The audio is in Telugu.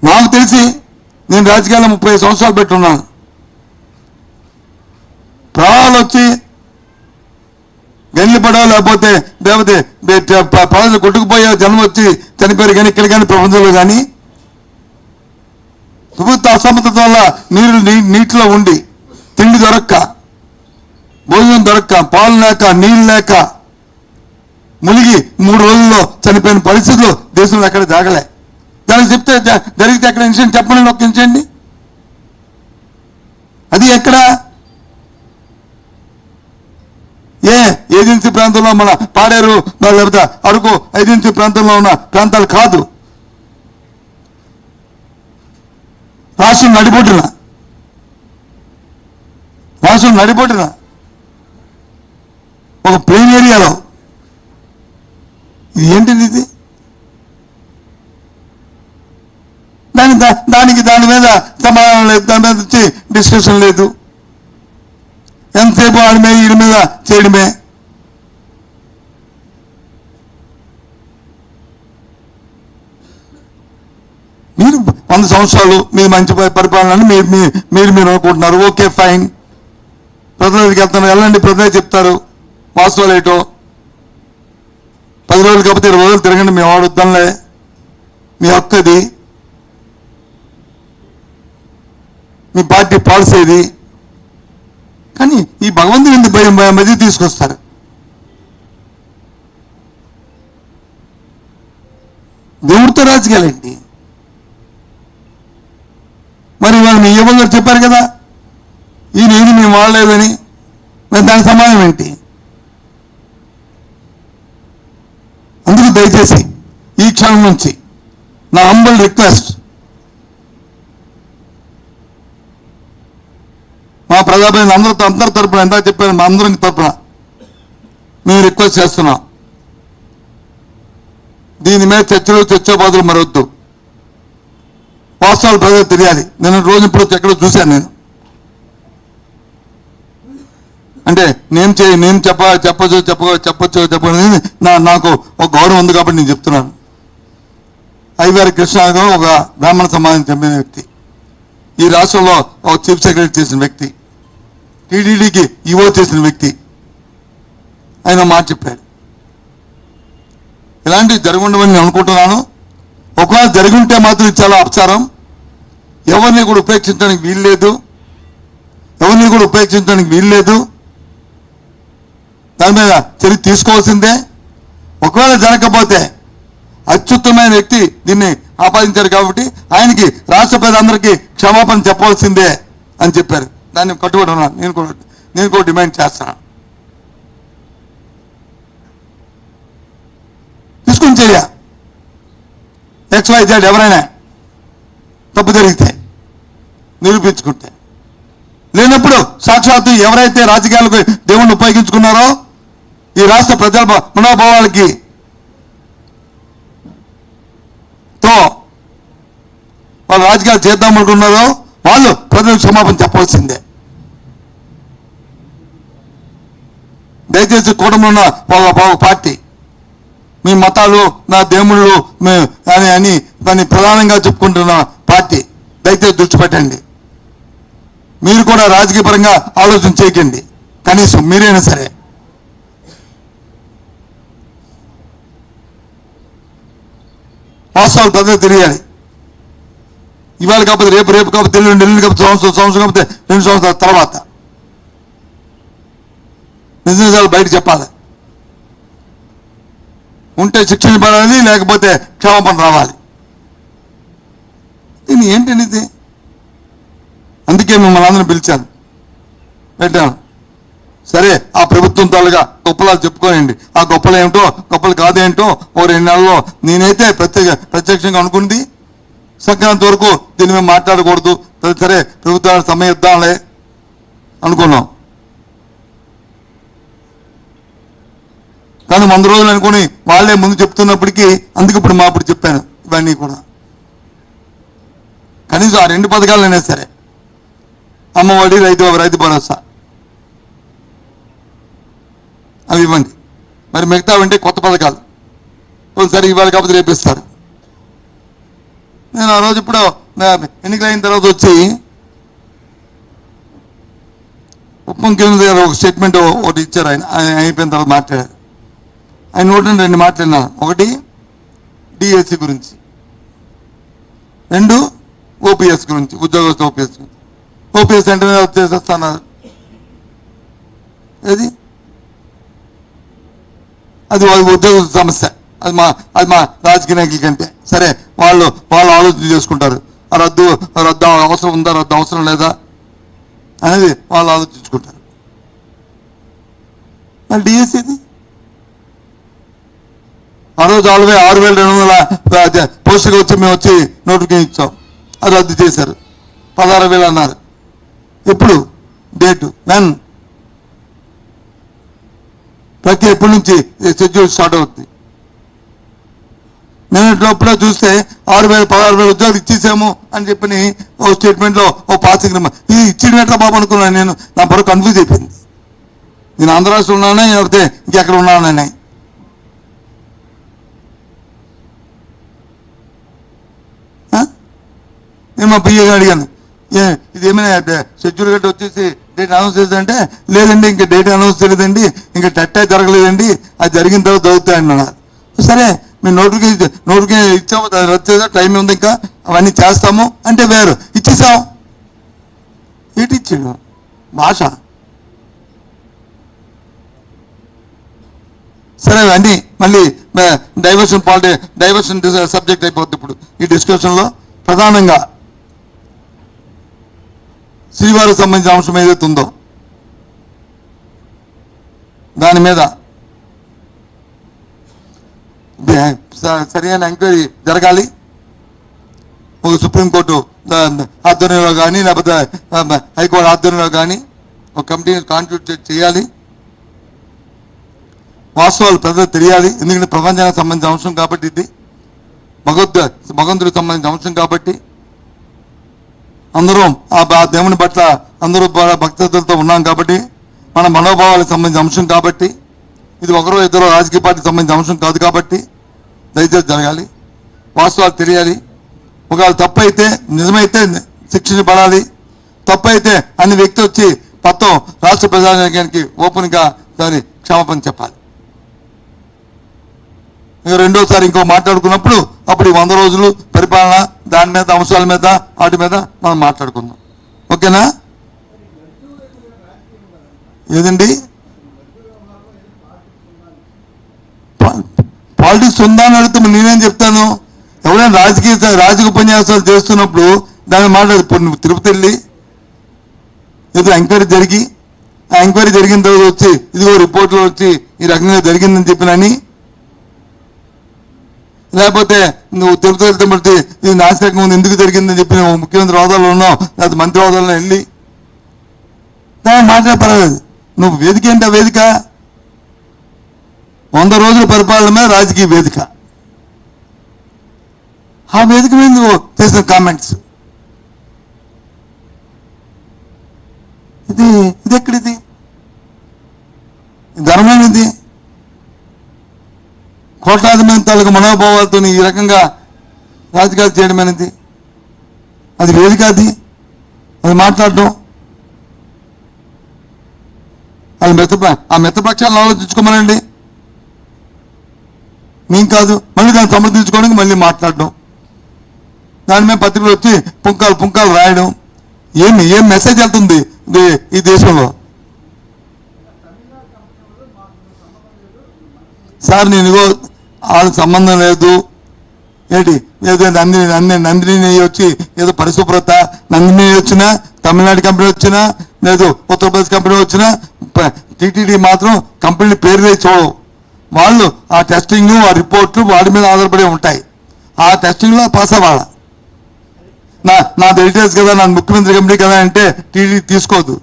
నాకు తెలిసి నేను రాజకీయాల్లో 30 సంవత్సరాలు పెట్టున్నాను. ప్రాణాలు వచ్చి గెల్లి పడవ లేకపోతే ప్రజలు కొట్టుకుపోయే జన్మ వచ్చి చనిపోయారు కానీ ఇక్కడ కానీ ప్రపంచంలో కానీ ప్రభుత్వ అసమర్థత వల్ల నీటిలో ఉండి తిండి దొరక్క, భోజనం దొరక్క, పాలు లేక, నీళ్ళు లేక మునిగి 3 రోజుల్లో చనిపోయిన పరిస్థితులు దేశంలో ఎక్కడ జరగలే. దానికి చెప్తే జరిగితే ఎక్కడ ఇన్సిడెంట్ చెప్పండి, ఒక ఇన్సిడెంట్. అది ఎక్కడ? ఏజెన్సీ ప్రాంతంలో మన పాడేరు లేకపోతే అరకు ఏజెన్సీ ప్రాంతంలో ఉన్న ప్రాంతాలు కాదు. రాష్ట్రం నడిబొడ్డున ఒక ప్లెయిన్ ఏరియాలో ఇది ఏంటిది? ఇది దాని మీద సమాధానం లేదు, దాని మీద వచ్చి డిస్కషన్ లేదు. ఎంతసేపు ఆడి మీద వీడి మీద చేయడమే. మీరు 100 సంవత్సరాలు మీ మంచి పరిపాలన మీరు అనుకుంటున్నారు. Okay, fine. ప్రజలకి వెళ్తాను, వెళ్ళండి, ప్రజలే చెప్తారు వాస్తవాలు ఏటో. 10 రోజులు కాకపోతే 20 రోజులు తిరగండి, మేము ఆడొద్దాంలే, మీ హక్కది, మీ పార్టీ పాలసీ ఇది. కానీ ఈ భగవంతుని ఎందుకు మధ్య తీసుకొస్తారు? దేవుడితో రాజకీయాలేంటి? మరి వాళ్ళు మీ యువ గారు చెప్పారు కదా, ఈ నేను మేము వాడలేదని, మరి దానికి సమాధానం ఏంటి? అందుకు దయచేసి ఈ క్షణం నుంచి నా హంబల్ రిక్వెస్ట్, మా ప్రజాప్రతినిధులు అందరి తరపున, ఎంత చెప్పాను మా అందరి తరపున మేము రిక్వెస్ట్ చేస్తున్నాం, దీని మీద చర్చోపాదులు మరొద్దు. వాస్తవాలు ప్రజలకు తెలియాలి. నేను రోజు ఇప్పుడు ఎక్కడో చూశాను. నేను అంటే నేను చెప్పచ్చు నాకు ఒక గౌరవం ఉంది కాబట్టి నేను చెప్తున్నాను. ఐవారి కృష్ణారావు ఒక బ్రాహ్మణ సమాజం చెందిన వ్యక్తి, ఈ రాష్ట్రంలో ఒక చీఫ్ సెక్రటరీ చేసిన వ్యక్తి, టీడీడీకి ఈవో చేసిన వ్యక్తి. ఆయన మాట చెప్పాడు, ఇలాంటివి జరుగుండవని నేను అనుకుంటున్నాను. ఒకవేళ జరుగుంటే మాత్రం ఇది చాలా అపచారం. ఎవరిని కూడా ఉపేక్షించడానికి వీల్లేదు. దాని మీద చర్య తీసుకోవాల్సిందే. ఒకవేళ జరగకపోతే అత్యుత్తమైన వ్యక్తి దీన్ని ఆపాదించారు కాబట్టి ఆయనకి రాష్ట్ర ప్రజలందరికీ క్షమాపణ చెప్పవలసిందే అని చెప్పారు. దాన్ని కట్టుబడి ఉన్నాను. నేను కూడా డిమాండ్ చేస్తాను. తీసుకుని చర్య XYZ ఎవరైనా తప్పు జరిగితే నిరూపించుకుంటే, లేనప్పుడు సాక్షాత్తు ఎవరైతే రాజకీయాలకు దేవుణ్ణి ఉపయోగించుకున్నారో ఈ రాష్ట్ర ప్రజల మనోభావాలకి వాళ్ళు రాజకీయాలు చేద్దామనుకున్నారో వాళ్ళు ప్రజలకు క్షమాపణ చెప్పవలసిందే. దయచేసి కూటమిలో ఉన్న ఒక పార్టీ మీ మతాలు నా దేవుళ్ళు అని దాన్ని ప్రధానంగా చెప్పుకుంటున్న పార్టీ దయచేసి దృష్టి పెట్టండి. మీరు కూడా రాజకీయ పరంగా ఆలోచన చేయకండి. కనీసం మీరైనా సరే వాస్తవాలు ప్రజలకు తెలియాలి. ఇవాళ కాకపోతే రేపు కాకపోతే ఎల్లుండి కాకపోతే సంవత్సరం కాకపోతే 2 సంవత్సరాల తర్వాత నిజాలు బయట చెప్పాలి. ఉంటే శిక్షణ పడాలి, లేకపోతే క్షమాపణ రావాలి. దీన్ని ఏంటనేది అందుకే మిమ్మల్ని అందరిని పెట్టాను. సరే, ఆ ప్రభుత్వం తాలుగా గొప్పలు చెప్పుకోనండి. ఆ గొప్పలు ఏమిటో గొప్పలు కాదేంటో 2 నెలల్లో నేనైతే ప్రత్యక్షంగా అనుకుంది. సంక్రాంతి వరకు దీని మీద మాట్లాడకూడదు, సరే ప్రభుత్వానికి సమయం ఇద్దాంలే అనుకున్నాం. కానీ 100 రోజులు అనుకుని వాళ్ళే ముందు చెప్తున్నప్పటికీ అందుకు ఇప్పుడు ఇప్పుడు చెప్పాను. ఇవన్నీ కూడా కనీసం ఆ 2 పథకాలైనా సరే, అమ్మఒడి, రైతు భరోసా అవి ఇవ్వండి. మరి మిగతా అంటే కొత్త పథకాలు సరే ఇవాళ కాకపోతే రేపిస్తారు. నేను ఆ రోజు ఇప్పుడు ఎన్నికలైన తర్వాత వచ్చి ఉప ముఖ్యమంత్రి గారు ఒక స్టేట్మెంట్ ఒకటి ఇచ్చారు. ఆయన అయిపోయిన తర్వాత మాట్లాడారు. ఆయన నోటి రెండు మాట్లాడినారు. ఒకటి డిఎస్సి గురించి, రెండు ఓపీఎస్ గురించి, ఉద్యోగస్తు ఓపీఎస్ గురించి. ఓపీఎస్ అంటే చేసేస్తున్నారు. ఏది అది ఉద్యోగ సమస్య, అది మా రాజకీయ నాయకుల కంటే సరే వాళ్ళు ఆలోచన చేసుకుంటారు. రద్దు అవసరం ఉందా, రద్దు అవసరం లేదా అనేది వాళ్ళు ఆలోచించుకుంటారు. మరి డిఎస్సిది ఆ రోజు 6,200 పోస్టుగా వచ్చి మేము వచ్చి నోటిఫికేషన్ ఇచ్చాం. అది రద్దు చేశారు. 16,000 అన్నారు. ఎప్పుడు డేటు వెన్ ప్రతి ఎప్పటి నుంచి షెడ్యూల్ స్టార్ట్ అవుతుంది? నేను లోపల చూస్తే 16,000 ఉద్యోగాలు ఇచ్చేసాము అని చెప్పి ఓ స్టేట్మెంట్లో ఓ పాసింగ్ ఇది ఇచ్చినట్లా బాబు అనుకున్నాను. నేను నా బరువు కన్ఫ్యూజ్ అయిపోయింది. నేను ఆంధ్ర రాష్ట్రంలో ఉన్నానే లేకపోతే ఇంకెక్కడ ఉన్నానని. నేను మా పిఏ అడిగాను, ఇది ఏమైనా షెడ్యూల్ గట్టి వచ్చేసి డేట్ అనౌన్స్ చేద్దంటే, లేదండి ఇంకా డేట్ అనౌన్స్ చేయలేదండి, ఇంకా టెట్ జరగలేదండి, అది జరిగిన తర్వాత చదువుతాయండి అన్నారు. సరే మేము నోటిఫికేషన్ ఇచ్చాము, రద్దు చేసా, టైం ఉంది, ఇంకా అవన్నీ చేస్తాము అంటే వేరు ఇచ్చేసాం. ఏంటి ఇచ్చాడు భాష? సరే అవన్నీ మళ్ళీ డైవర్షన్ సబ్జెక్ట్ అయిపోతుంది. ఇప్పుడు ఈ డిస్కషన్లో ప్రధానంగా శ్రీవారికి సంబంధించిన అంశం ఏదైతే ఉందో దాని మీద సరైన ఎంక్వైరీ జరగాలి. ఒక సుప్రీంకోర్టు ఆధ్వర్యంలో కానీ లేకపోతే హైకోర్టు ఆధ్వర్యంలో కానీ ఒక కమిటీని కాన్స్టిట్యూట్ చేయాలి. వాస్తవాలు ప్రజలకు తెలియాలి. ఎందుకంటే ప్రపంచానికి సంబంధించిన అంశం కాబట్టి, ఇది భగవంతుడికి సంబంధించిన అంశం కాబట్టి అందరం ఆ దేవుని పట్ల అందరూ భక్తులతో ఉన్నాం కాబట్టి, మన మనోభావాలకు సంబంధించిన అంశం కాబట్టి, ఇది ఒకరో ఇద్దరు రాజకీయ పార్టీకి సంబంధించిన అంశం కాదు కాబట్టి దయచేసి జరగాలి. వాస్తవాలు తెలియాలి. ఒకవేళ తప్పు అయితే నిజమైతే శిక్షించబడాలి. తప్పు అయితే అన్ని వ్యక్తి వచ్చి మొత్తం రాష్ట్ర ప్రజానికానికి ఓపెన్గా దాని క్షమాపణ చెప్పాలి. ఇక రెండోసారి ఇంకో మాట్లాడుకున్నప్పుడు అప్పుడు 100 రోజులు పరిపాలన దాని మీద అంశాల మీద వాటి మీద మనం మాట్లాడుకుందాం. ఓకేనా? ఏదండి పాలిటిక్స్ ఉందా అని అడిగితే నేనేం చెప్తాను? ఎవరైనా రాజకీయ ఉపన్యాసాలు చేస్తున్నప్పుడు దాన్ని మాట్లాడు. ఇప్పుడు నువ్వు తిరుపతి వెళ్ళి ఏదో ఎంక్వైరీ జరిగి ఆ ఎంక్వైరీ జరిగిన తర్వాత వచ్చి ఇదిగో రిపోర్ట్లో వచ్చి ఈ రకంగా జరిగిందని చెప్పినని, లేకపోతే నువ్వు తిరుపతి వెళ్తే బట్టి ఇది నాశనకం ఉంది ఎందుకు జరిగిందని చెప్పి నువ్వు ముఖ్యమంత్రి హోదాలో ఉన్నావు లేకపోతే మంత్రి హోదాలో వెళ్ళి దాన్ని మాట్లాడే పర్వాలేదు. నువ్వు వేదిక ఏంటో వేదిక 100 రోజుల పరిపాలన మీద రాజకీయ వేదిక. ఆ వేదిక మీద నువ్వు చేసిన కామెంట్స్ ఇది ఎక్కడిది? ధర్మమైనది. కోట్లాది మంది తాలూకు మనోభావాలతో ఈ రకంగా రాజకీయాలు చేయడం అనేది అది వేదిక. అది మాట్లాడటం వాళ్ళు ఆ మిత్రపక్షాలను ఆలోచించుకోమనండి. మేము కాదు. మళ్ళీ దాన్ని సమర్థించుకోవడానికి మళ్ళీ మాట్లాడడం, దాని మీద పత్రికలు వచ్చి పుంకాలు రాయడం. ఏం మెసేజ్ వెళ్తుంది ఈ దేశంలో? సార్ నేను వాళ్ళకి సంబంధం లేదు ఏంటి, ఏదో నందిని వచ్చి ఏదో పరిశుభ్రత, నందిని వచ్చినా తమిళనాడు కంపెనీ వచ్చినా లేదు ఉత్తరప్రదేశ్ కంపెనీ వచ్చినా టీటీడీ మాత్రం కంపెనీ పేరు చూడవు. వాళ్ళు ఆ టెస్టింగ్ ఆ రిపోర్ట్లు వాటి మీద ఆధారపడి ఉంటాయి. ఆ టెస్టింగ్లో పాస్ అవ్వాలా. నా డీటెయిల్స్ కదా, నా ముఖ్యమంత్రి కంపెనీ కదా అంటే టీటీడీ తీసుకోదు.